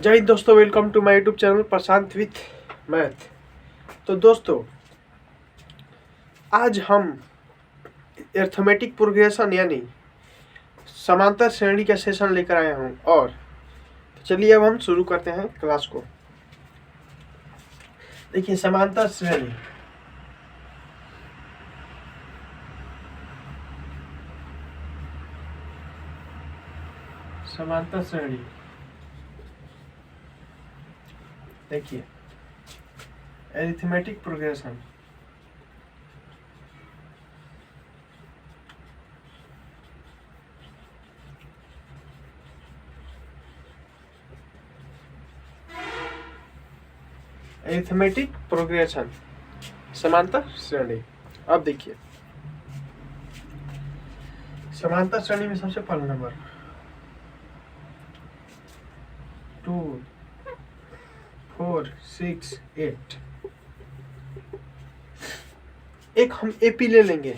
जय हिंद दोस्तों, welcome to my YouTube channel Prashant with math. तो दोस्तों, आज हम अरिथमेटिक प्रोग्रेशन यानी समांतर श्रेणी का सेशन लेकर आया हूं। और चलिए अब हम शुरू करते हैं क्लास को। देखिए, समांतर श्रेणी देखिए अरिथमेटिक प्रोग्रेशन समांतर श्रेणी। अब देखिए, समांतर श्रेणी में सबसे पहला नंबर 2, 4, 6, 8। एक हम एपी ले लेंगे।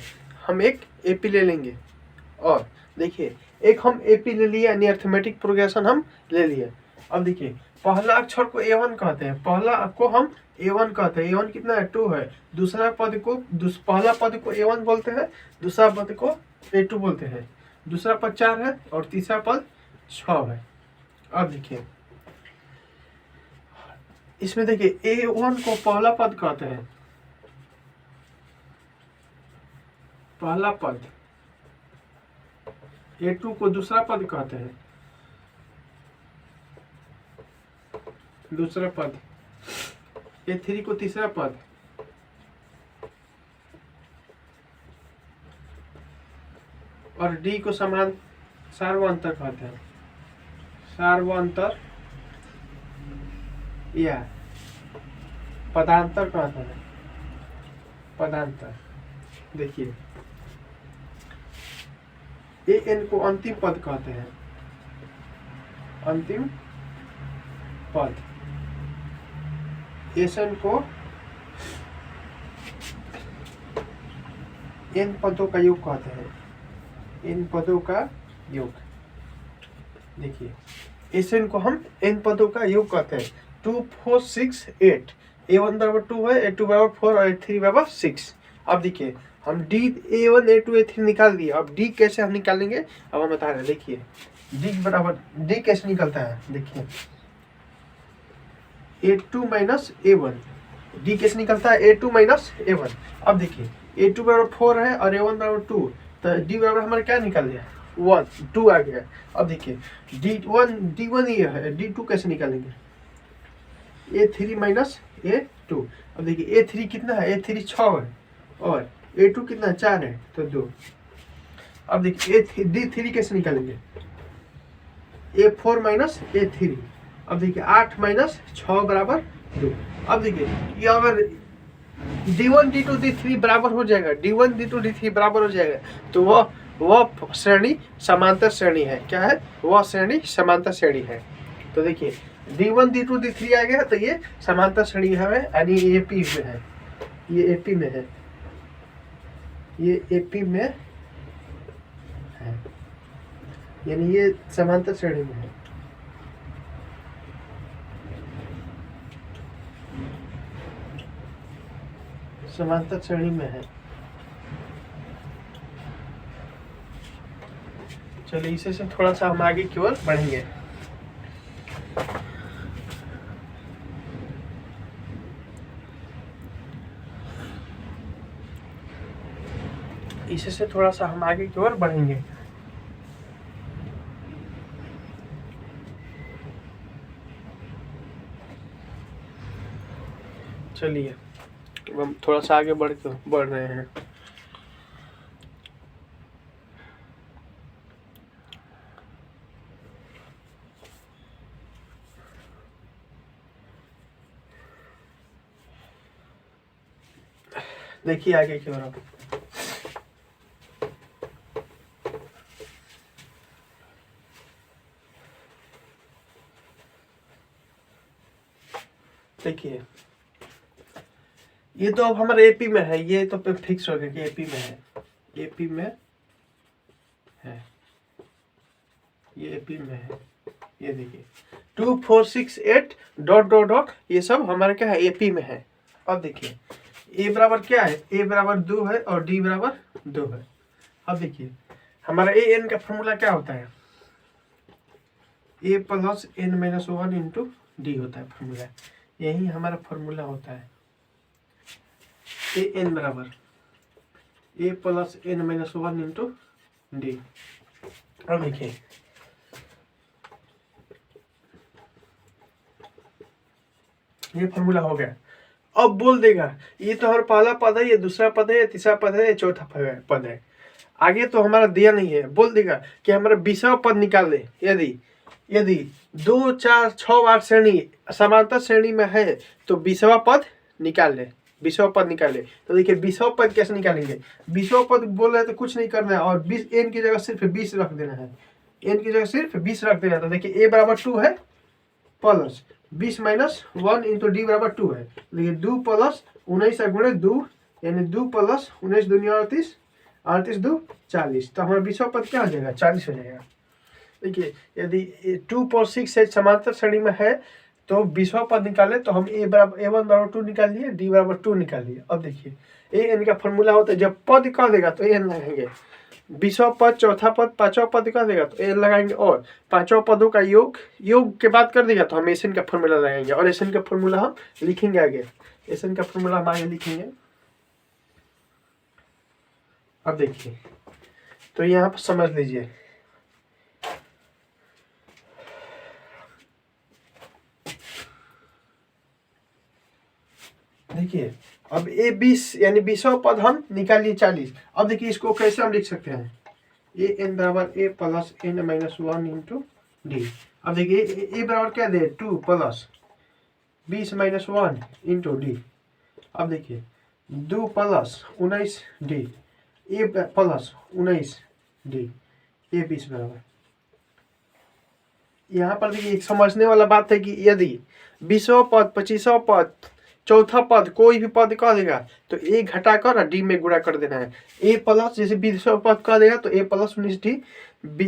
और देखिए, एक हम एपी ले लिए यानी अरिथमेटिक प्रोग्रेशन हम ले लिए। अब देखिए, पहला अक्षर को A1 कहते हैं, पहला को हम A1 कहते हैं। A1 कितना है? 2 है। दूसरा पद को पहला पद को A1 बोलते हैं, दूसरा पद को A2 बोलते हैं। दूसरा पद 4 है और तीसरा पद 6 है। अब देखिए, इसमें देखिए A1 को पहला पद कहते हैं, पहला पद। A2 को दूसरा पद कहते हैं, दूसरा पद। A3 को तीसरा पद। और D को सार्वअंतर कहते हैं, सार्वअंतर या पदांतर कहते हैं, पदांतर। देखिए, AN को अंतिम पद कहते हैं, अंतिम पद। SN को n पदों का योग कहते हैं, n पदों का योग। देखिए, SN को हम n पदों का योग कहते हैं। 2, 4, 6, 8। A1 बराबर 2 है, A2 बराबर 4 और A3 बराबर 6। अब देखिए, हम D A1 A2 A3 निकाल दिए। अब D कैसे हम निकालेंगे अब हम बता रहे हैं। देखिए, D कैसे निकलता है। देखिए, A2 माइनस A1। D कैसे निकलता है? A2 minus A1। अब देखिए, A2 बराबर 4 है और A1 बराबर 2, तो D बराबर हमारा क्या निकल गया? 1, 2 आ गया। अब देखिए, D1 ये है, D2 कैसे निकालेंगे? A3 minus A2। अब देखिए, A3 कितना है? A3 6 है और A2 कितना? 4 है, तो 2। अब देखिए, D3 कैसे निकालेंगे? A4 minus A3। अब देखिए, 8 माइनस 6 बराबर 2। अब देखिए, ये अगर D1 D2 D3 बराबर हो जाएगा, D1 D2 D3 बराबर हो जाएगा, तो वह श्रेणी समांतर श्रेणी है। क्या है? वह श्रेणी समांतर श्रेणी है। तो देखिए, D1 D2 D3 आ गया, तो ये समांतर श्रेणी है, यानी AP में है, ये AP में है, ये AP में है, यानी ये समांतर श्रेणी में है। समांतर श्रेणी में है। चलिए, इसे से थोड़ा सा हम आगे की ओर बढ़ेंगे। इसे से थोड़ा सा हम आगे की ओर बढ़ेंगे। चलिए, हम थोड़ा सा आगे बढ़ रहे हैं। देखिए आगे की ओर। देखिए, ये तो अब हमारे एपी में है, ये तो फिक्स हो गया कि एपी में है, एपी में है, ये एपी में है। ये देखिए 2 4 6 8 डॉट डॉट डॉट, ये सब हमारे क्या है एपी में है। अब देखिए ए बराबर क्या है, ए बराबर 2 है और डी बराबर 2 है। अब देखिए हमारा ए एन का फॉर्मूला क्या होता है, A plus N minus 1 into D होता है फॉर्मूला, यही हमारा फॉर्मूला होता है। ए एन बराबर A plus N minus 1 into D. अब देखिए ये फॉर्मूला हो गया। अब बोल देगा ये तो हमारा पहला पद है, ये दूसरा पद है, ये तीसरा पद है, ये चौथा पद है। आगे तो हमारा दिया नहीं है, बोल देगा कि हमारा 20वां पद निकाल दे। यदि 2 4 6 8 श्रेणी समांतर श्रेणी में है तो 20वां पद निकाल ले, 20वां पद निकाल ले। तो देखिए 20वां पद कैसे निकालेंगे, 20वां पद बोल रहे हैं तो कुछ नहीं करना है और 20 एन की जगह सिर्फ 20 रख देना है, एन की जगह सिर्फ 20 रख देना है। तो देखिए ए बराबर 2 है प्लस 20 माइनस 1 इंटू डी बराबर 2 है। देखिए 2 प्लस 19 गुणे 2 यानी 2 प्लस 19 दूनी 38, 38 2 40। तो हमारा 20वां पद क्या हो जाएगा 40 हो जाएगा। देखिए यदि 2 और 6 से समांतर श्रेणी में है तो 20वां पद निकाले तो हम ए बराबर A1 बराबर 2 निकाल लिए, डी बराबर 2 निकाल लिए। अब देखिए ए एन का फॉर्मूला होता है जब पद निकाल देगा तो एन लगाएंगे, 20वां पद, चौथा पद, 5वां पद निकाल देगा तो एन लगाएंगे और 5वां पदों का योग के बाद कर देगा तो हम एसएन का फॉर्मूला लगाएंगे और एसएन का फॉर्मूला हम लिखेंगे आगे, एसएन का फॉर्मूला हम आगे लिखेंगे। अब देखिए तो यहाँ पर समझ लीजिए देखिए अब ए 20 यानी 20वां पद हम निकाल लिए 40। अब देखिए इसको कैसे हम लिख सकते हैं, ए एन बराबर A plus N minus 1 into D. अब देखिए ए बराबर क्या दे 2 प्लस 20 माइनस 1 इंटू डी। अब देखिए 2 plus 19 D, A plus 19 D, A 20 बराबर। यहाँ पर देखिए एक समझने वाला बात है कि यदि 20वां पद, 25वां पद, चौथा पद कोई भी पद कह देगा तो ए घटाकर डी में गुणा कर देना है। ए प्लस जैसे 20वां पद कह देगा तो ए प्लस 19 डी,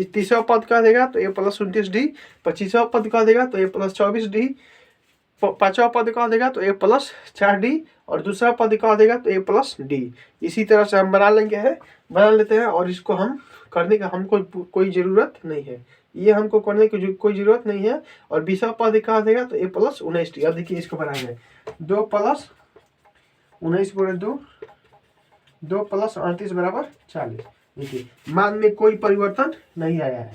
30वां पद कह देगा तो ए प्लस 29 डी, 25वां पद कह देगा तो ए प्लस 24 डी, 5वां पद कह देगा तो ए प्लस 4 डी और दूसरा पद कह देगा तो ए प्लस डी। इसी तरह से हम बना लेते हैं और इसको हम करने का हमको कोई ज़रूरत नहीं है, ये हमको करने की कोई ज़रूरत नहीं है। और 20वां पद कह देगा तो ए प्लस 19 डी। अब देखिए इसको बनाएंगे 2 प्लस 19 गुणे 2, 2 प्लस 38 बराबर 40। देखिए मान में कोई परिवर्तन नहीं आया है,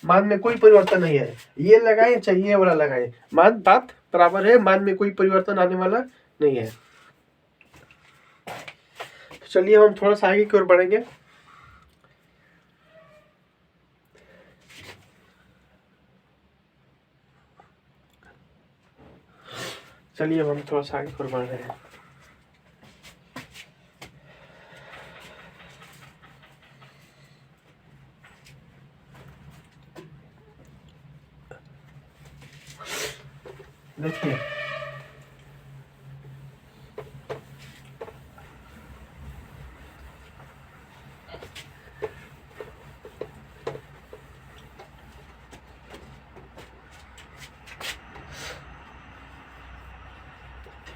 मान में कोई परिवर्तन नहीं है, ये लगाए चाहे ये वाला लगाए, मान बात बराबर है, मान में कोई परिवर्तन आने वाला नहीं है। तो चलिए हम थोड़ा सा आगे की ओर बढ़ेंगे। चलिए हम थोड़ा सा आगे की ओर बढ़ रहे हैं। देखिए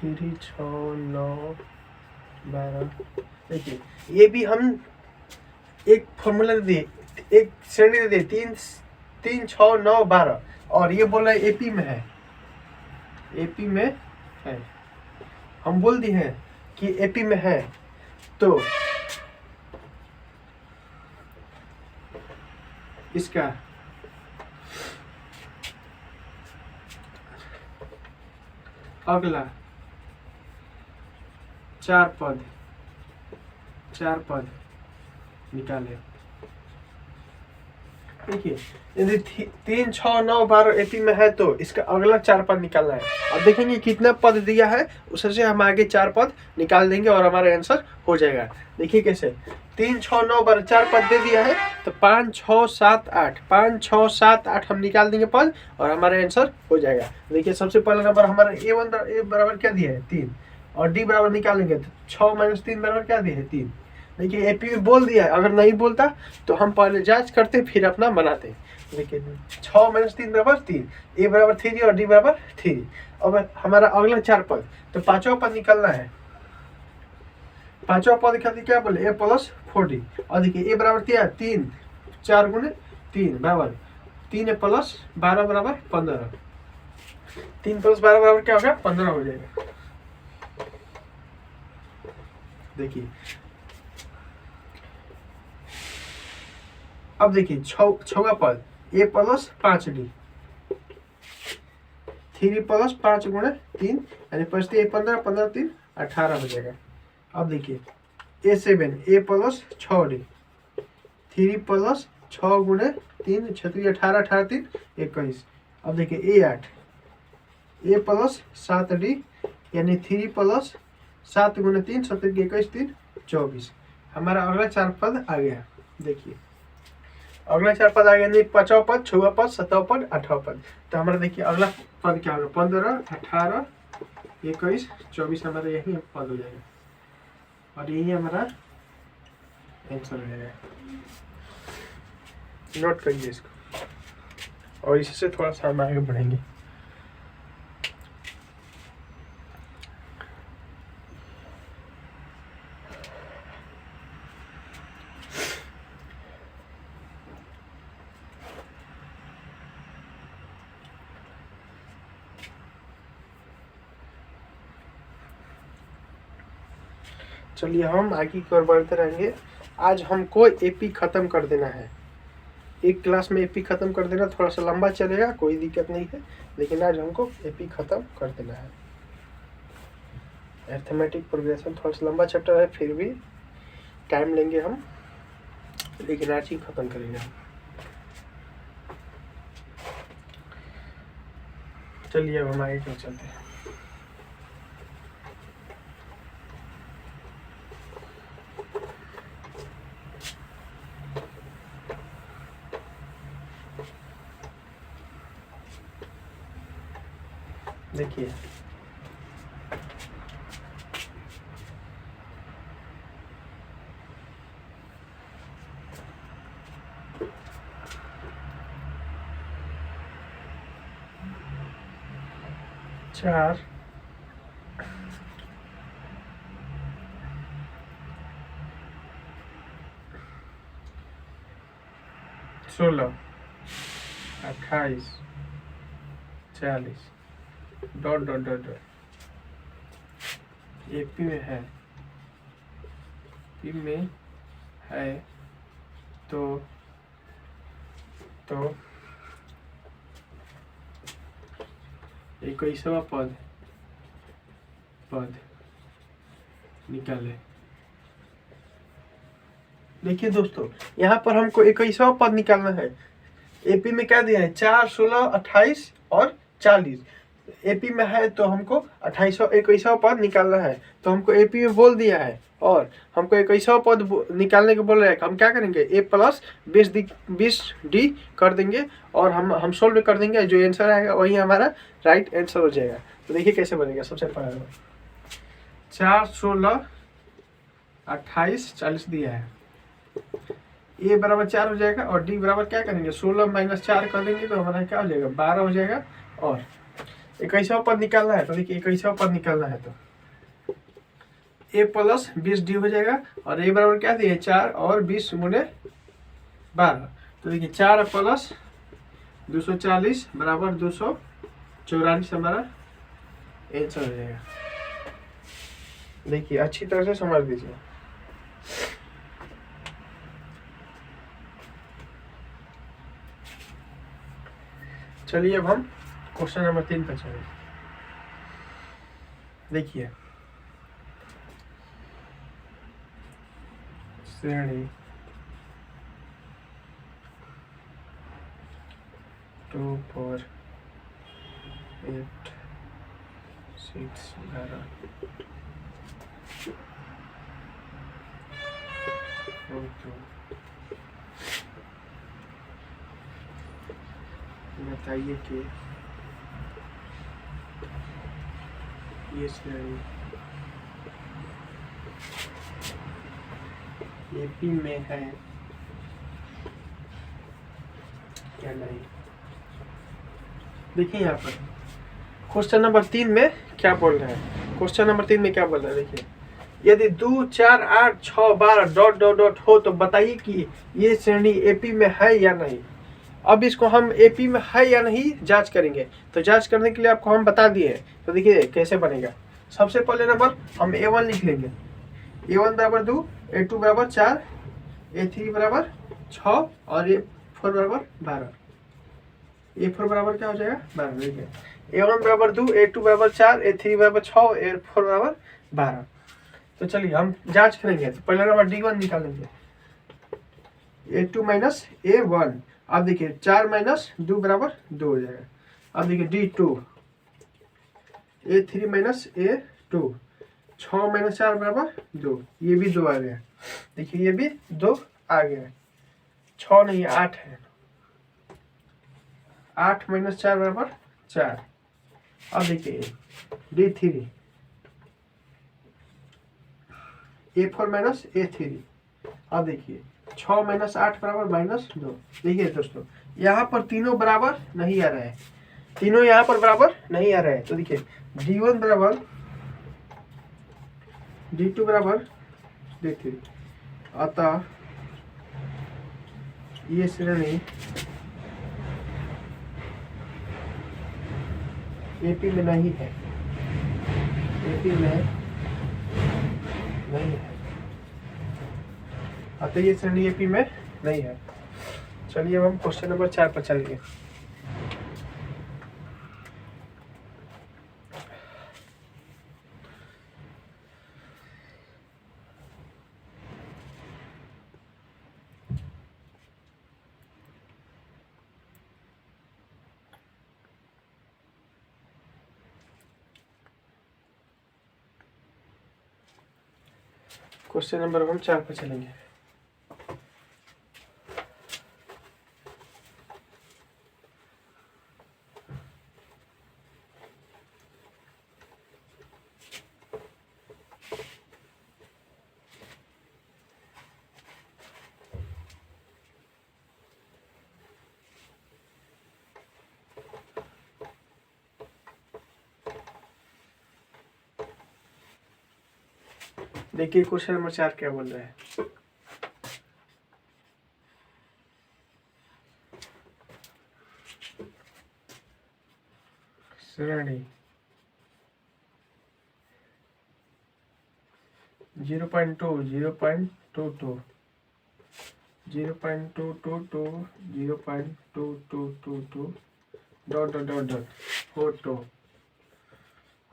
थ्री 6 9 12। देखिए ये भी हम एक फॉर्मूला दे दिए, एक श्रेणी दे दिए 3 6 9 12 और ये बोल रहा है एपी में है, एपी में है। हम बोल दिए हैं कि एपी में है तो इसका अगला 4 पद निकाले। देखिए यदि 3 6 9 12 एपी में है तो इसका अगला 4 पद निकालना है। अब देखेंगे कितना पद दिया है उससे हम आगे 4 पद निकाल देंगे और हमारा आंसर हो जाएगा। देखिए कैसे 3 6 9 12 4 पद दे दिया है तो 5 6 7 8 5 6 7 8 हम निकाल देंगे पद और हमारा आंसर हो जाएगा। देखिए सबसे पहला नंबर हमारा ए बराबर क्या दिया है 3 और डी बराबर निकालेंगे तो 6 - 3 बराबर क्या दिया है 3। देखिए एपी में बोल दिया है, अगर नहीं बोलता तो हम पहले जांच करते फिर अपना बनाते। देखिए 6 - 3 बराबर 3, ए बराबर 3 और डी बराबर 3। अब हमारा अगला 4 पद, तो पांचवा पद निकालना है। पांचवा पद खातिर क्या बोले, ए प्लस 4d। और देखिए ए बराबर क्या है 3, 4 गुणे 3 बराबर 3 प्लस 12 बराबर 15। 3 प्लस 12 बराबर क्या होगा 15 हो जाएगा। देखिए अब देखिए छवा पद, ए प्लस 5d, 3 प्लस 5 गुणे 3 यानी 5 ए 15, 15 3 18 हो जाएगा। अब देखिए ए 7, ए प्लस 6d, 3 प्लस 6 गुणे 3 छत्री 18, 18 3 21। अब देखिए ए 8, ए प्लस 7d यानी 3 प्लस 7 गुणे 3 17 21 3 24। हमारा अगला 4 पद आ गया। देखिए अगला 4 पद आ गया, नहीं 5वां पद, 6वां पद, 7वां पद, 8वां पद। तो हमारा देखिए अगला पद क्या होगा 15 18 21 24 हमारा यही पद हो जाएगा और यही हमारा आंसर हो जाएगा। नोट करिए इसको और इससे थोड़ा सा हम आगे बढ़ेंगे। चलिए हम आगे की ओर बढ़ते रहेंगे। आज हमको एपी खत्म कर देना है। एक क्लास में एपी खत्म कर देना थोड़ा सा लंबा चलेगा, कोई दिक्कत नहीं है, लेकिन आज हमको एपी खत्म कर देना है। अरिथमेटिक प्रोग्रेशन थोड़ा सा लंबा चैप्टर है, फिर भी टाइम लेंगे हम, लेकिन आज ही खत्म करेंगे हम। चलिए अब हम आगे क्यों चलते हैं। देखिए चार 16 28 40 dot dot dot dot AP में है, पी में है तो 21वां पद निकाले। देखिए दोस्तों यहाँ पर हमको 21वां पद निकालना है। एपी में क्या दिया है 4 16 28 और 40। एपी में है तो हमको 21वां पद निकालना है। तो हमको एपी में बोल दिया है और हमको 21वां पद निकालने को बोल रहे हैं। हम क्या करेंगे ए प्लस 20d कर देंगे और हम सोल्व कर देंगे। जो आंसर आएगा वही हमारा राइट आंसर हो जाएगा। तो देखिए कैसे बनेगा। सबसे पहले 4 16 28 40 दिया है, ए बराबर 4 हो जाएगा और डी बराबर क्या करेंगे 16 - 4 कर देंगे तो हमारा क्या हो जाएगा 12 हो जाएगा। और 21वां पद निकालना है। तो देखिए 21वां पद निकालना है तो ए प्लस 20d हो जाएगा और ए बराबर क्या दिए 4 और 20 गुणे 12। तो देखिए 4 प्लस 240 बराबर 244 हमारा आंसर हो जाएगा। देखिए अच्छी तरह से समझ दीजिए। चलिए अब हम क्वेश्चन नंबर 3 पर चलें। देखिए श्रेणी 2 4 8 6 11 बताइए कि ये श्रेणी एपी में है क्या नहीं। देखिए यहाँ पर क्वेश्चन नंबर 3 में क्या बोल रहे हैं, क्वेश्चन नंबर 3 में क्या बोल रहे हैं देखिए, यदि 2 4 8 6 12 डॉट डॉट डॉट हो तो बताइए कि ये श्रेणी एपी में है या नहीं। अब इसको हम एपी में है या नहीं जांच करेंगे। तो जांच करने के लिए आपको हम बता दिए हैं। तो देखिए कैसे बनेगा। सबसे पहले नंबर हम A1 लिख लेंगे। A1 बराबर 2, A2 बराबर 4, A3 बराबर 6 और A4 बराबर 12। A4 बराबर क्या हो जाएगा 12। देखिए A1 बराबर 2, A2 बराबर 4, A3 बराबर 6, A4 बराबर 12। तो चलिए हम जांच करेंगे। तो पहले नंबर D1 निकालेंगे। A2 minus A1। अब देखिए 4 माइनस 2 बराबर 2 हो जाएगा। अब देखिए D2, A3 minus A2, 6 minus 4 बराबर 2। ये भी 2 आ गया। देखिए ये भी 2 आ गया। 6 नहीं 8 है। 8 माइनस 4 बराबर 4। अब देखिए D3, A4 माइनस A3। अब देखिए 6 माइनस 8 बराबर माइनस 2। देखिए दोस्तों यहाँ पर तीनों बराबर नहीं आ रहा है, तीनों यहाँ पर बराबर नहीं आ रहा है। तो देखिए D1 बराबर D2 बराबर D3, अतः ये श्रेणी एपी में नहीं है, एपी में नहीं है, अतः ये श्रेणी एपी में नहीं है। चलिए अब हम क्वेश्चन नंबर 4 पर चलेंगे। क्वेश्चन नंबर हम 4 पर चलेंगे। देखिए क्वेश्चन नंबर 4 क्या बोल रहा है। श्रेणी 0.2 0.22 0.222 0.2222 डॉट डॉट डॉट डॉट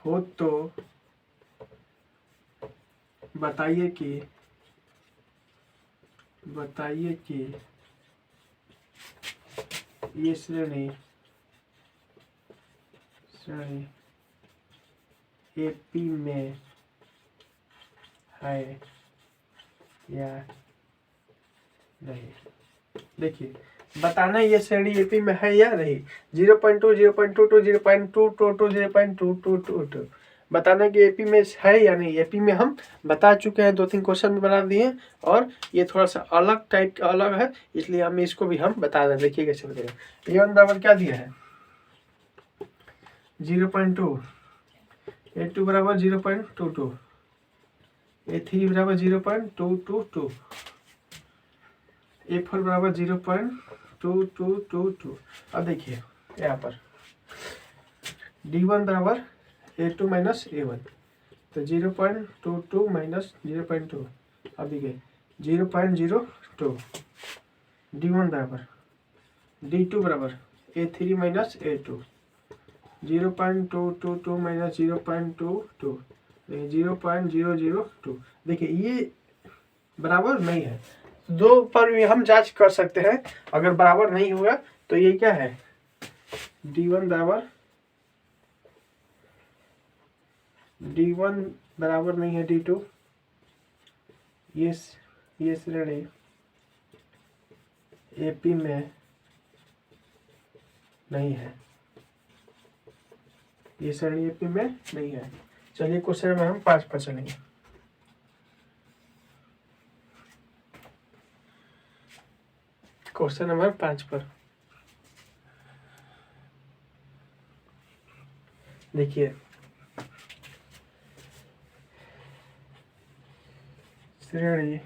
हो तो बताइए कि ये श्रेणी एपी में है या नहीं। देखिए बताना ये श्रेणी एपी में है या नहीं। 0.2 0.22 0.222 0.222 बताना कि एपी में है या नहीं। एपी में हम बता चुके हैं, 2-3 क्वेश्चन भी बना दिए और ये थोड़ा सा अलग टाइप का अलग है, इसलिए हम इसको भी हम बता दें। देखिए कैसे बताएगा। A1 बराबर क्या दिया है 0.2, A2 बराबर 0.22, A3 बराबर 0.222, A4 बराबर 0.2222। अब देखिए यहाँ पर D1 बराबर A2 माइनस A1, तो 0.22 माइनस 0.2। अब देखिए 0.02। D1 बराबर D2 बराबर A3 माइनस A2, 0.222 माइनस 0.22 0.002। देखिए ये बराबर नहीं है। दो पर भी हम जांच कर सकते हैं। अगर बराबर नहीं होगा तो ये क्या है D1 बराबर नहीं है D2। ये श्रेणी एपी में नहीं है, ये श्रेणी एपी में नहीं है। चलिए क्वेश्चन में हम 5 पर चलेंगे। क्वेश्चन नंबर 5 पर देखिए, श्रेणी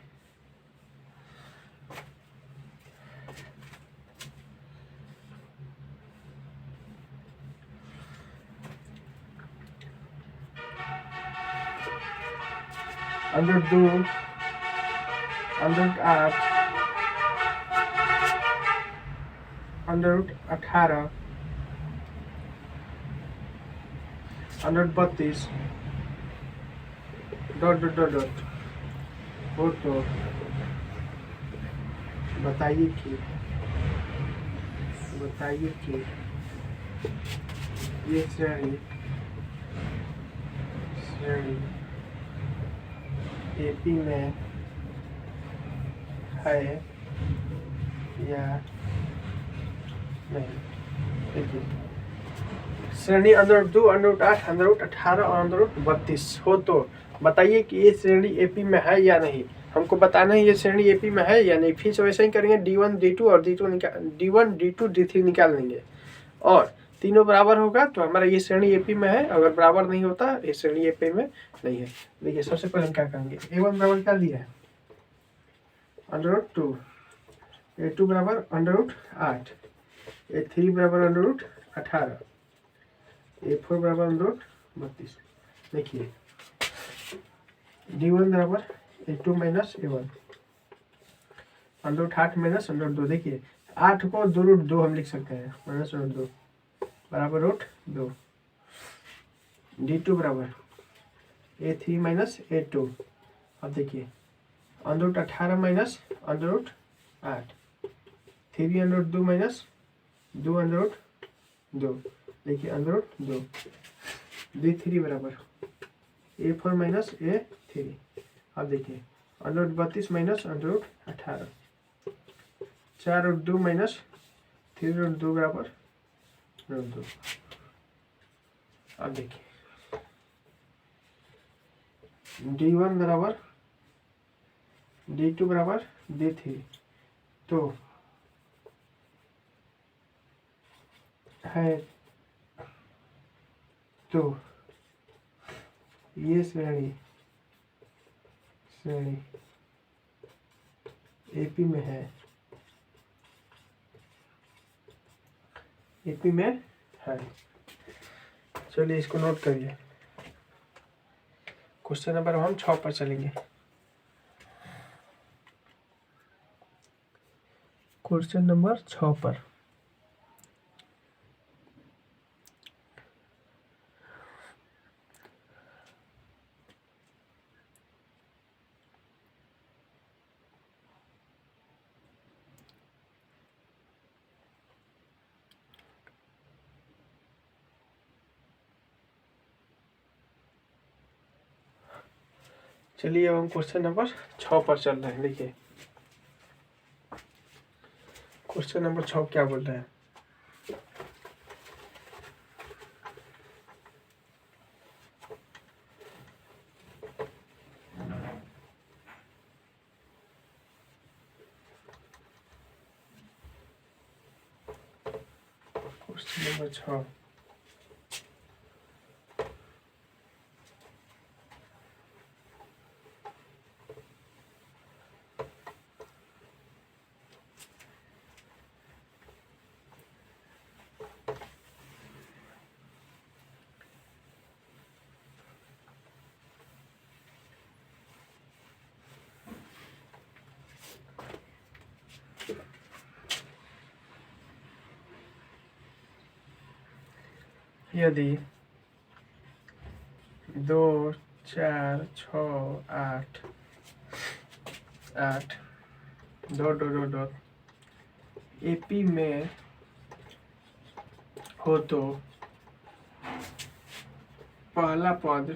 under 2 under 8 under 18 under 32 dot dot dot dot हो तो बताइए कि ये श्रेणी एपी में है या नहीं। देखिए, श्रेणी अंडर 2 अंडर 8 अंडर 18 और अंडर 32 हो तो बताइए कि ये श्रेणी एपी में है या नहीं। हमको बताना है ये श्रेणी एपी में है या नहीं। फिर से वैसे ही करेंगे, D1 D2 और D1 D2 D3 निकाल लेंगे और तीनों बराबर होगा तो हमारा ये श्रेणी एपी में है। अगर बराबर नहीं होता ये श्रेणी एपी में नहीं है। देखिए, सबसे पहले हम क्या करेंगे, A1 बराबर क्या दिया है, √2, A2 बराबर √8, A3 बराबर √18, A4 बराबर √32। देखिए, D1 बराबर A2 माइनस A1, √8 माइनस √2। देखिए, 8 को 2√2 हम लिख सकते हैं, माइनस √2 बराबर √2। D2 बराबर A3 माइनस A2। अब देखिए, √18 माइनस √8, 3 √2 माइनस 2 देखिए √2। D3 बराबर A4 माइनस A3। अब देखिए, √32 माइनस √18, 4√2 माइनस 3√2 बराबर √2। अब देखिए, D1 बराबर D2 बराबर D3 तो है, तो ये श्रेणी एपी में है, एपी में है। चलिए इसको नोट करिए। क्वेश्चन नंबर हम 6 पर चलेंगे। क्वेश्चन नंबर 6 पर चलिए अब हम क्वेश्चन नंबर 6 पर चल रहे हैं। देखिए, क्वेश्चन नंबर 6 क्या बोल रहे हैं, क्वेश्चन नंबर 6 यदि 2 4 6 8 8 डॉट एपी में हो तो पहला पद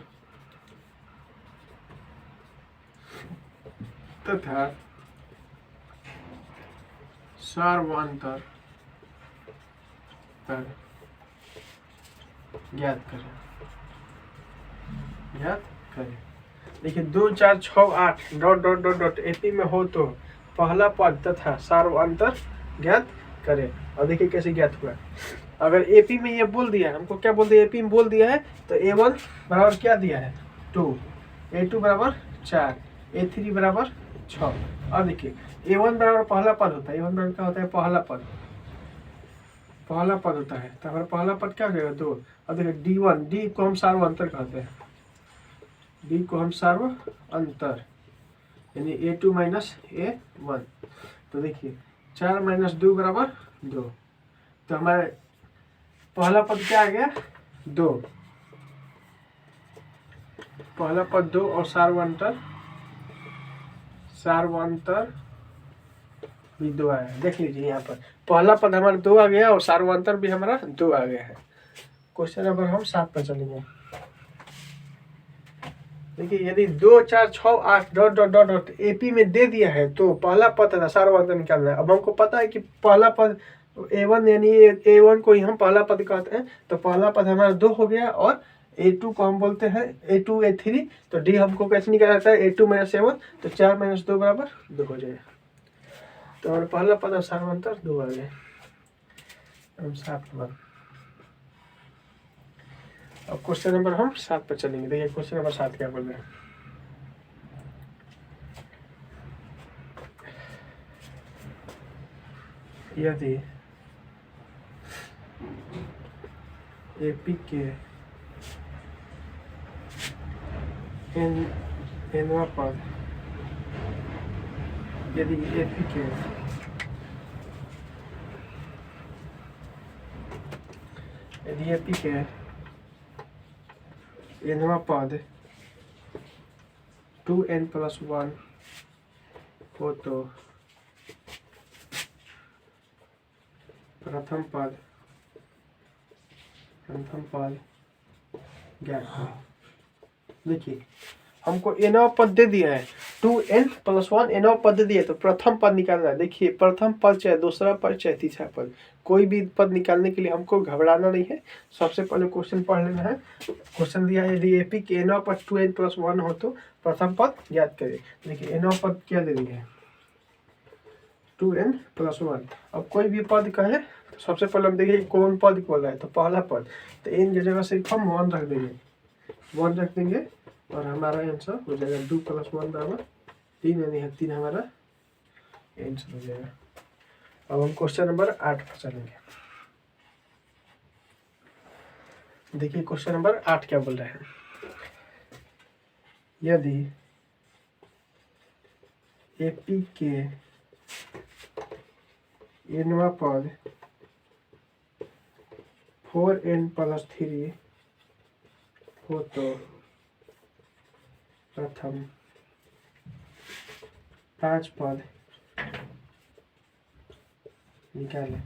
तथा सार्वंतर ज्ञात करें। देखिए, 2 4 6 8 डॉट एपी में हो तो पहला पद तथा सार्वंतर ज्ञात करें। और देखिए कैसे ज्ञात हुआ। अगर एपी में ये बोल दिया, हमको क्या बोल दिया, एपी में बोल दिया है तो A1 बराबर क्या दिया है 2, A2 बराबर 4, A3 बराबर 6। अब देखिए A1 बराबर पहला पद होता है, A1 बराबर क्या होता है, पहला पद, पहला पद होता है। तो हमारा पहला पद क्या हो जाएगा 2। अब देखिए D1, डी को हम सार्व अंतर कहते हैं, डी को हम सार्व अंतर, यानी A2 माइनस A1। तो देखिए 4 माइनस 2 बराबर 2। तो हमारे पहला पद क्या आ गया 2, पहला पद 2 और सार्वंतर, सार्वंतर भी 2 आया है। देख लीजिए यहाँ पर पहला पद हमारा 2 आ गया और सार्वंतर भी हमारा 2 आ गया है। क्वेश्चन नंबर हम 7 पर चलेंगे। देखिए यदि 2 4 6 8 dot dot dot dot AP में दे दिया है तो पहला पद है सार्वंतर निकालना है। अब हमको पता है कि पहला पद A1 यानी A1 को ही हम पहला पद कहते हैं। तो पहला पद हमारा 2 हो गया और A2 को हम बोलते हैं A2 A3। तो डी हमको कैसे निकाला जाता है A2 माइनस A1। तो 4 माइनस 2 बराबर 2 हो जाएगा। तो हमारा पहला पद और सार्वंतर 2 आ गए। हम 7 नंबर, अब क्वेश्चन नंबर हम 7 पर चलेंगे। देखिए क्वेश्चन नंबर 7 क्या बोल रहे हैं। यदि एपी के एनवा पद, यदि एपी के एनवा पद 2n+1 हो तो प्रथम पद ज्ञात करें। देखिए हमको एनवा पद दे दिया है 2n+1 एनवा पद दे दिया है, तो प्रथम पद निकालना है। देखिए प्रथम पद चाहे दूसरा पद चाहे तीसरा पद, कोई भी पद निकालने के लिए हमको घबराना नहीं है। सबसे पहले क्वेश्चन पढ़ लेना है। क्वेश्चन दिया है यदि एपी के एनवा पद 2n+1 हो तो प्रथम पद ज्ञात करें। देखिए एनवा पद क्या दे दिया है 2n+1। अब कोई भी पद कहे तो सबसे पहले हम देखिए कौन पद बोल रहा है। तो पहला पद, तो इन की जगह सिर्फ हम 1 रख देंगे, 1 रख देंगे और हमारा आंसर हो जाएगा 2+1 बराबर 3, यानी 3 हमारा आंसर हो जाएगा। अब हम क्वेश्चन नंबर 8 पर चलेंगे। देखिए क्वेश्चन नंबर 8 क्या बोल रहे हैं। यदि एपी के एनवा पद 4n+3 हो तो प्रथम 5 पद निकालें।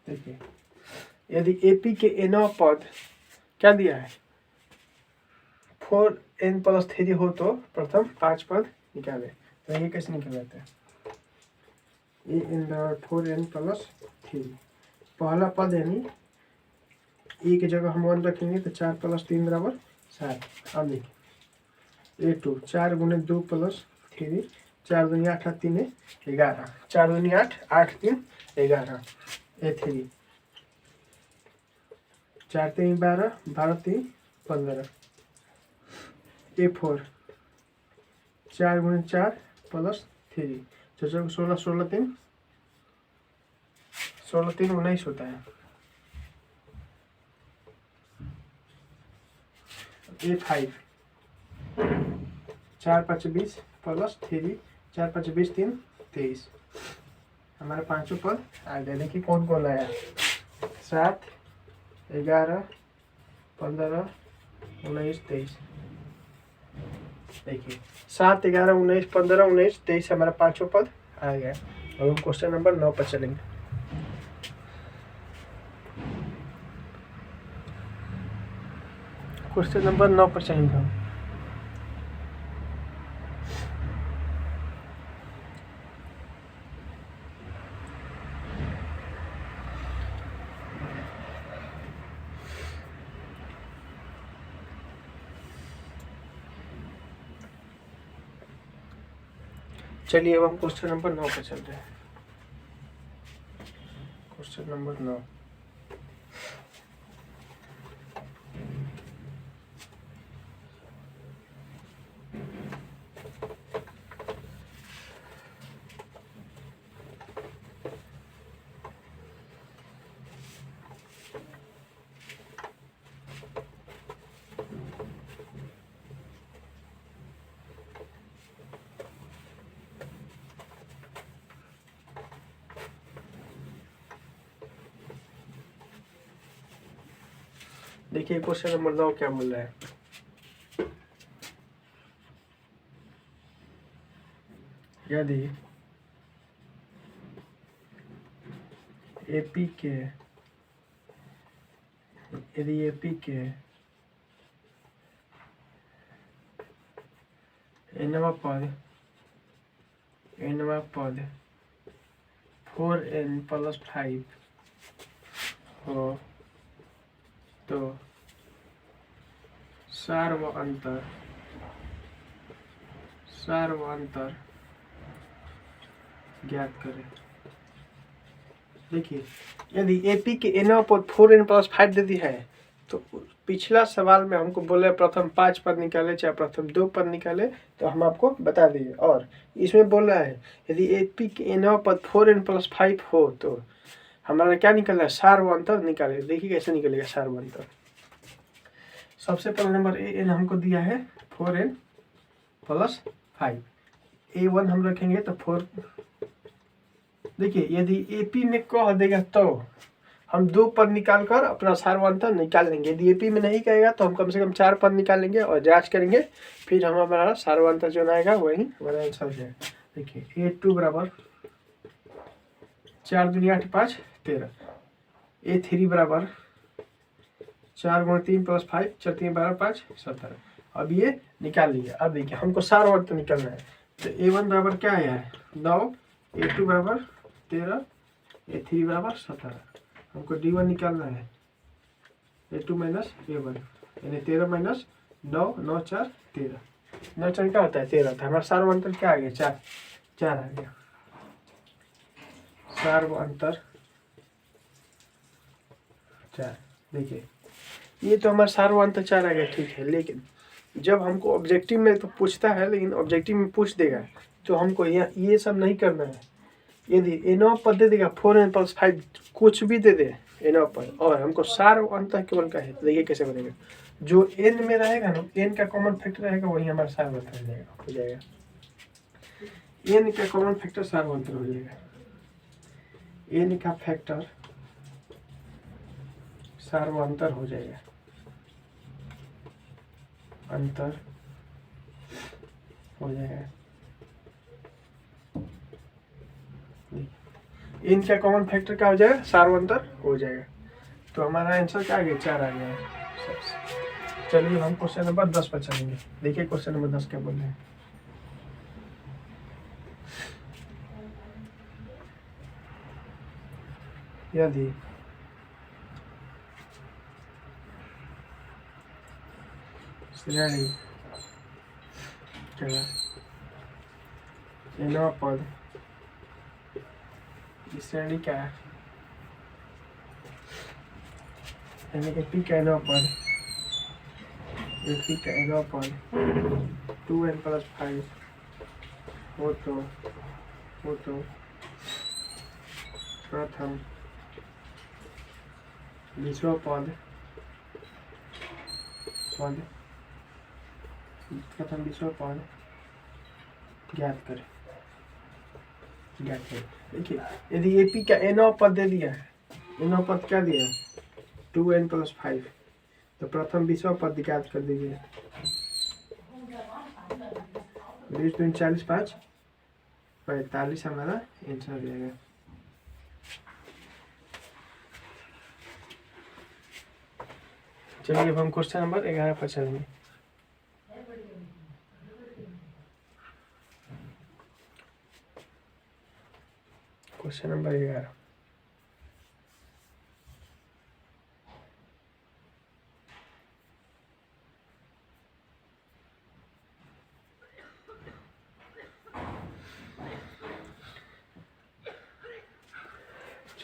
देखिए यदि एपी के एनवा पद क्या दिया है 4n+3 हो तो प्रथम 5 पद निकालें। तो ये कैसे निकालते हैं, an बराबर 4n+3, पहला पद यानी ए की जगह हम 1 रखेंगे तो 4+3 बराबर 7। अब देखिए A2 4 × 2 + 3, 4 दूनी 8 8 3 11, 4 दूनी 8 8 3 11। A3 4 3 12, 12 3 15। A4 4 × 4 + 3, 4 16 16 3 16 3 19 होता है। A5 4 5 20 + 3, 4 5 20 3 23। हमारे पांचों पद आ गए। देखिए कौन कौन आया 7 11 15 19 23। देखिए 7 11 19 15 19 23 हमारा पांचों पद आ गया। अब हम क्वेश्चन नंबर 9 पर चलेंगे। क्वेश्चन नंबर 9 पर चलेंगे हम। चलिए अब हम क्वेश्चन नंबर 9 पर चल रहे हैं। Question number 9। देखिए क्वेश्चन नंबर 9 क्या बोल रहा है। यदि एपी के एनवा पद 4n+5 हो तो सार व अंतर ज्ञात करें। देखिए यदि एपी के एनवा पद 4n+5 दे दी है तो पिछला सवाल में हमको बोले प्रथम 5 पद निकाले चाहे प्रथम 2 पद निकाले तो हम आपको बता दिए। और इसमें बोल रहा है यदि एपी के एनवा पद 4n+5 हो तो हमारा क्या निकलना है, सार व अंतर निकाले। देखिए कैसे निकलेगा सार व अंतर। सबसे पहला नंबर एन हमको दिया है 4n+5। A1 हम रखेंगे तो 4। देखिए यदि एपी में कह देगा तो हम 2 पद निकाल कर अपना सारवंतर निकाल लेंगे। यदि एपी में नहीं कहेगा तो हम कम से कम 4 पद निकाल लेंगे और जांच करेंगे, फिर हम हमारा सारवंतर जो आएगा वही हमारा आंसर हो जाएगा। देखिए A2 बराबर 4 दूनी 8 5 13। A3 बराबर 4 × 3 + 5 4 3 12 5 17। अब ये निकाल लिया। अब देखिए हमको सारवंतर निकालना है तो A1 बराबर क्या आया है 9, A2 बराबर 13, A3 बराबर 17। हमको D1 निकालना है A2 - A1 यानी 13 - 9 9 4 13। 9 4 क्या होता है 13। तो हमारा सारवंतर क्या आ गया 4 आ गया। सारवंतर 4। देखिए ये तो हमारा सारवंतर 4 आ गया, ठीक है। लेकिन जब हमको ऑब्जेक्टिव में तो पूछता है, लेकिन ऑब्जेक्टिव में पूछ देगा तो हमको ये सब नहीं करना है। यदि एनवा पद दे देगा 4n+5 कुछ भी दे दे एनवा पद और हमको सार अंतर केवल का है, तो देखिए कैसे बनेगा। जो एन में रहेगा ना, एन का कॉमन फैक्टर रहेगा वही हमारा सार अंतर हो जाएगा। एन का कॉमन फैक्टर सार अंतर हो जाएगा। एन का फैक्टर सार अंतर हो जाएगा। अंतर हो जाएगा। इनका कॉमन फैक्टर क्या हो जाएगा सारवंतर हो जाएगा। तो हमारा आंसर क्या आ गया 4 आ गया है। चलिए हम क्वेश्चन नंबर 10 पर चलेंगे। देखिए क्वेश्चन नंबर 10 क्या बोल रहे हैं। यदि श्रेणी क्या एनवा पद श्रेणी क्या है यानी एपी का एनवा पद 2n+5 हो तो प्रथम 20वां पद ज्ञात करें। देखिए यदि एपी का एनवा पद दे दिया है, एनवा पद क्या दिया है 2n+5, तो प्रथम 20वां पद ज्ञात कर दीजिए। 20 दूनी 40 5 45 हमारा आंसर हो जाएगा। चलिए अब हम क्वेश्चन नंबर 11 पर चलेंगे। Question number 11।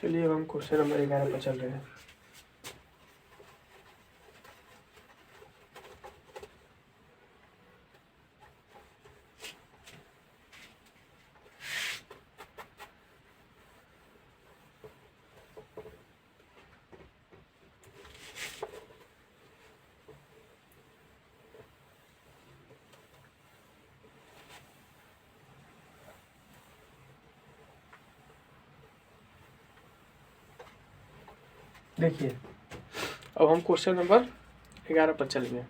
चलिए अब हम क्वेश्चन नंबर 11 पर चल रहे हैं। देखिए अब हम क्वेश्चन नंबर 11 पर चलेंगे।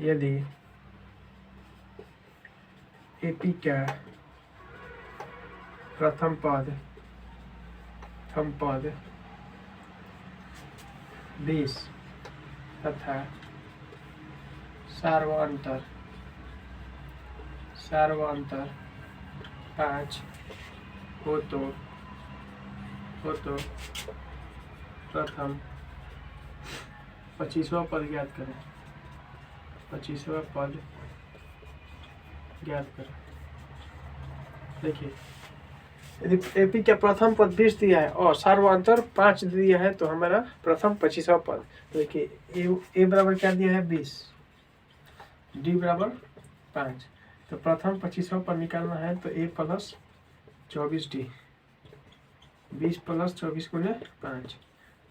यदि एपी का प्रथम पद 20 तथा सार्वअंतर 5 हो तो प्रथम 25वां पद ज्ञात करें। 25वां पद ज्ञात करें। देखिए यदि एपी का प्रथम पद 20 दिया है और सार्वअंतर 5 दिया है तो हमारा प्रथम 25वां पद, देखिए ए बराबर क्या दिया है 20, डी बराबर 5, तो प्रथम 25वां पद निकालना है तो ए प्लस 24d, 20 प्लस 24 गुणे 5,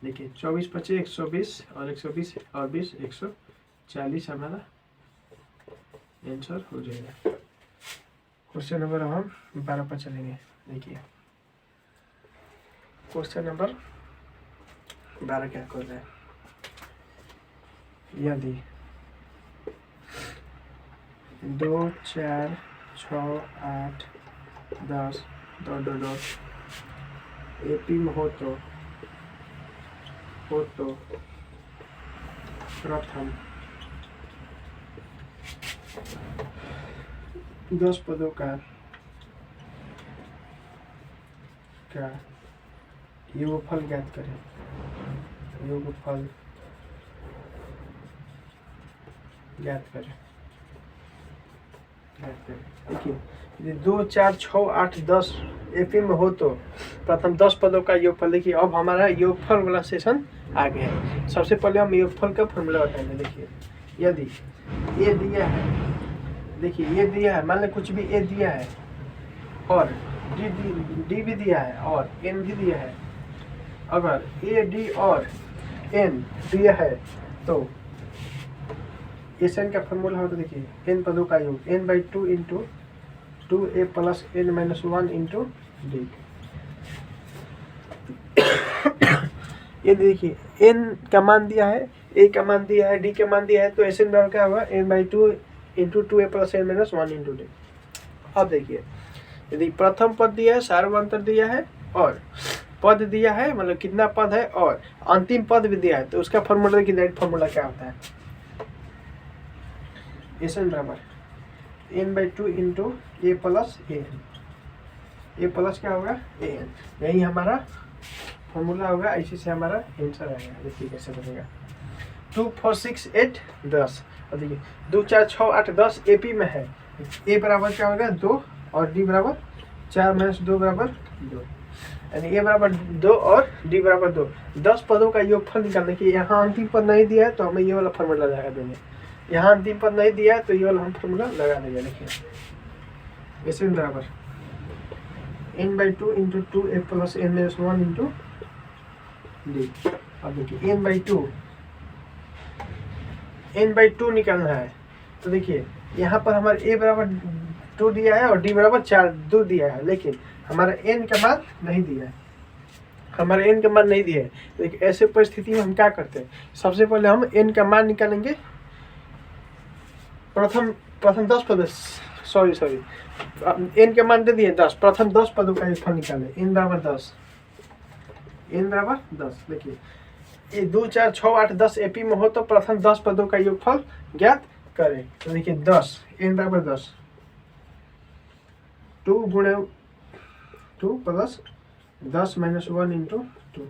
देखिए 24 पचे 120 और 120 और 20 140 हमारा आंसर हो जाएगा। क्वेश्चन नंबर हम 12 पर चलेंगे। देखिए क्वेश्चन नंबर 12 क्या कर रहे हैं। यदि 2 4 6 8 10 2 एपी में हो तो प्रथम 10 पदों का योगफल ज्ञात करें। योगफल ज्ञात करें। देखिए यदि 2 4 6 8 10 एपी में हो तो प्रथम 10 पदों का योगफल। देखिए अब हमारा योगफल वाला सेशन आ गया है। सबसे पहले हम योगफल का फॉर्मूला बताएंगे। देखिए यदि ए दिया है, देखिए ये दिया है, मान लें कुछ भी ए दिया है और डी भी दिया है और एन भी दिया है। अगर ए डी और एन दिया है तो एन का फॉर्मूला हो तो देखिए एन पदों का योग n/2 into 2a plus n-1 into D. ये देखिए n का मान दिया है, a का मान दिया है, d का मान दिया है, तो एन बराबर क्या होगा n/2 into 2a plus n-1 into D. अब देखिए यदि प्रथम पद दिया है, सार्वअंतर दिया है और पद दिया है, मतलब कितना पद है और अंतिम पद भी दिया है, तो उसका फॉर्मूला की डायरेक्ट फॉर्मूला क्या होता है। एन बराबर n/2 इंटू ए प्लस ए प्लस क्या होगा an, यही हमारा फॉर्मूला होगा। इसी से हमारा आंसर आएगा। देखिए कैसे बनेगा 2 4 6 8 10। और देखिए 2 4 6 8 10 एपी में है। ए बराबर क्या होगा 2 और डी बराबर 4 - 2 बराबर 2, यानी ए बराबर 2 और डी बराबर 2। 10 पदों का योगफल निकालने की। यहाँ अंतिम पद नहीं दिया है तो हमें ये वाला फॉर्मूला लगा देंगे। यहाँ अंतिम पद नहीं दिया है तो ये वाला हम फॉर्मूला लगा देंगे। देखिए एन बराबर n/2 into 2a plus n-1 into D. अब देखिए n/2 निकालना है तो देखिए यहाँ पर हमारे a बराबर 2 दिया है और d बराबर 2 दिया है, लेकिन हमारा n का मान नहीं दिया है। हमारा n का मान नहीं दिया है। देखिए ऐसे परिस्थिति में हम क्या करते हैं, सबसे पहले हम n का मान निकालेंगे। प्रथम 10 पद, सॉरी n का मान दे दिए 10, प्रथम 10 पदों का योगफल निकालें। n बराबर 10। देखिए ये 2 4 6 8 10 एपी में हो तो प्रथम 10 पदों का योगफल ज्ञात करें। तो देखिए 10 n बराबर 10, 2 गुणे 2 प्लस 10 - 1 इंटू 2,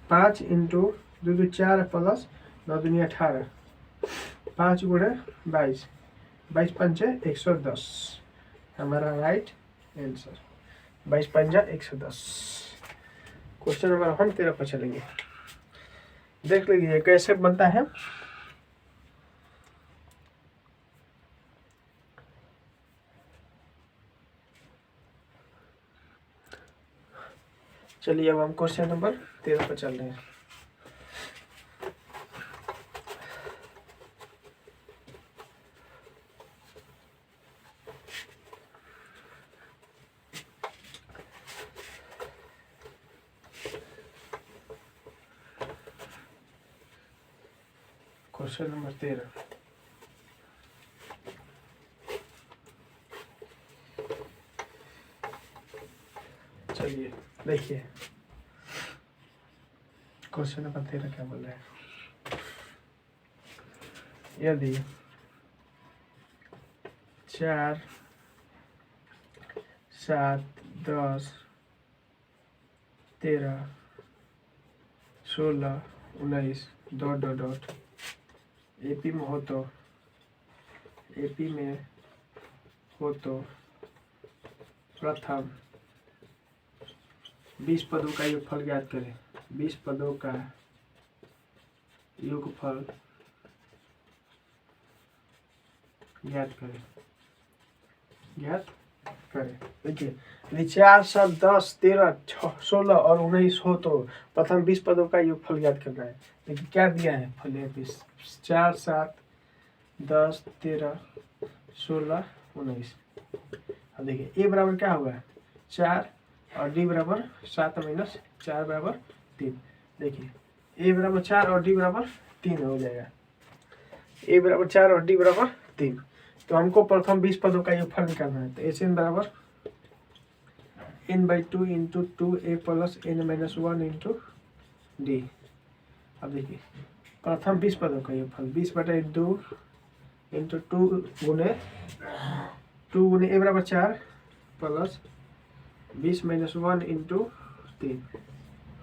5 इंटू 2 2 4 प्लस 9 दूनी 18, 5 गुणे 22, 22 पंचे 110, हमारा राइट आंसर। 22 पंजा 110। क्वेश्चन नंबर हम 13 पर चलेंगे। देख लीजिए कैसे बनता है। चलिए अब हम क्वेश्चन नंबर 13 पर चल रहे हैं। Question number 13। चलिए देखिए क्वेश्चन नंबर 13 क्या बोल रहे हैं। यदि 4, 7, 10, 13, 16, 19 ... एपी में हो तो प्रथम 20 पदों का योगफल ज्ञात करें। 20 पदों का योगफल ज्ञात करें। देखिए यदि 4, 7, 10, 13, 16 और 19 हो तो प्रथम 20 पदों का योगफल ज्ञात करना है। देखिए क्या दिया है फल 4, 7, 10, 13, 16, 19। अब देखिए ए बराबर क्या होगा 4 और डी बराबर 7 माइनस 4 बराबर 3। देखिए ए बराबर 4 और डी बराबर 3 हो जाएगा। ए बराबर 4 और डी बराबर 3। तो हमको प्रथम 20 पदों का योगफल निकालना है। तो एस एन बराबर n/2 into 2a plus n-1 into D. अब देखिए प्रथम 20 पदों का योगफल 20/2 इंटू 2 गुने ए बराबर 4 प्लस 20-1 इंटू 3।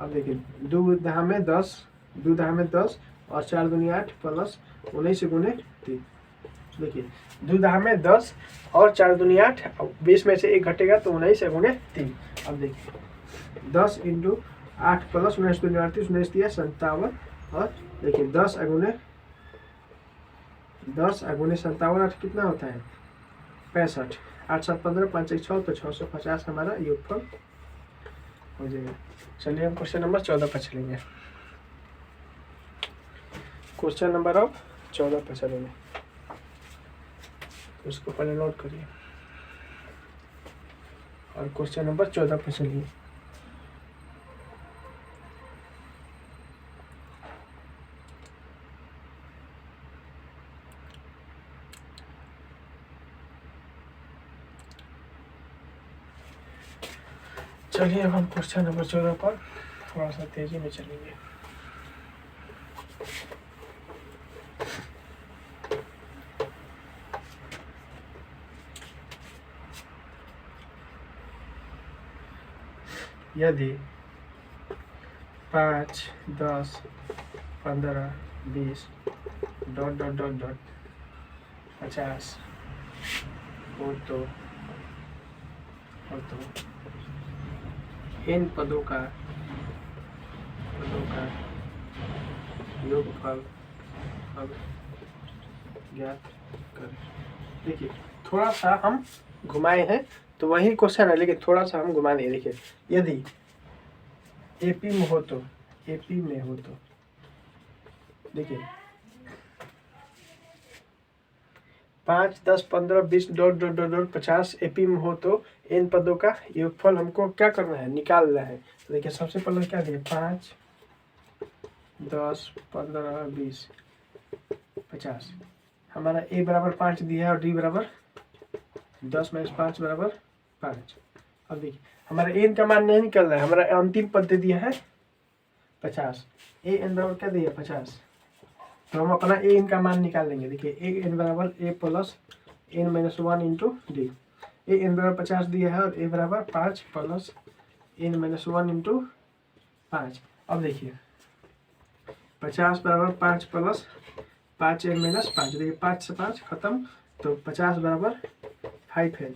अब देखिए 2 दहा में 10 और 4 दूनी 8 प्लस 19 गुने 3। देखिए 2 दहा में 10 और 4 दूनी 8, 20 में से 1 घटेगा तो 19 गुने 3। अब देखिए 10 इंटू 8 प्लस 19 दूनी 38, 19 दिया 57। और देखिए 10 गुने 57 8 कितना होता है 65। 8 7 15 5 1 6 तो 650 हमारा योगफल हो जाएगा। चलिए हम क्वेश्चन नंबर 14 पर चलेंगे। क्वेश्चन नंबर अब 14 पर चलेंगे। उसको पहले नोट करिए और क्वेश्चन नंबर 14 पर चलिए। चलिए अब हम क्वेश्चन नंबर 14 पर थोड़ा सा तेजी में चलेंगे। यदि 5, 10, 15, 20 ... 50 हो तो इन पदों का योगफल अब ज्ञात करें। देखिए थोड़ा सा हम घुमाए हैं तो वही क्वेश्चन है लेकिन थोड़ा सा हम घुमा लिए। देखिए यदि एपी में हो तो देखिए 5, 10, 15, 20 ... 50 एपी में हो तो इन पदों का योगफल हमको क्या करना है निकालना है। तो देखिए सबसे पहले क्या दिया 5, 10, 15, 20, 50। हमारा ए बराबर 5 दिया है और डी बराबर 10 - 5 बराबर 5। अब देखिए हमारा एन का मान नहीं निकल रहा है, हमारा अंतिम पद दे दिया है 50। ए एन बराबर क्या दिया 50। तो हम अपना ए एन का मान निकाल लेंगे। देखिए ए एन बराबर A plus n-1 into D. A N बराबर 50 दिया है और ए बराबर 5 प्लस n-1 इंटू 5। अब देखिए 50 बराबर 5 प्लस 5 n-5। देखिए 5 से 5 खत्म तो 50 बराबर 5 है।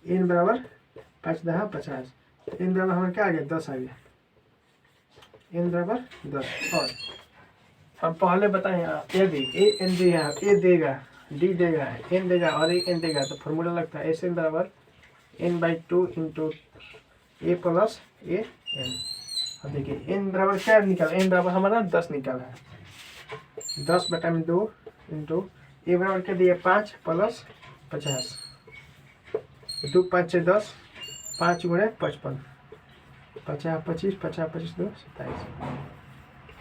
n बराबर 5 दहा 50, n बराबर हमारा क्या आ गया 10 आ गया, n बराबर 10। और हम पहले बताए यदि n दिया a देगा d देगा n देगा और n देगा तो फॉर्मूला लगता है Sn बराबर n/2 into A plus A N. अब देखिए n बराबर क्या निकाला, n बराबर हमारा 10 निकाला है, 10/2 इंटू ए बराबर क्या दिया 5 प्लस 50, 2 5 से 10, 5 गुणे 55, 50 25 50 25 2 27,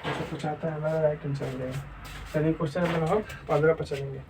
275 हमारा राइट आंसर हो जाएगा। चलिए क्वेश्चन नंबर हम 15 पर चलेंगे।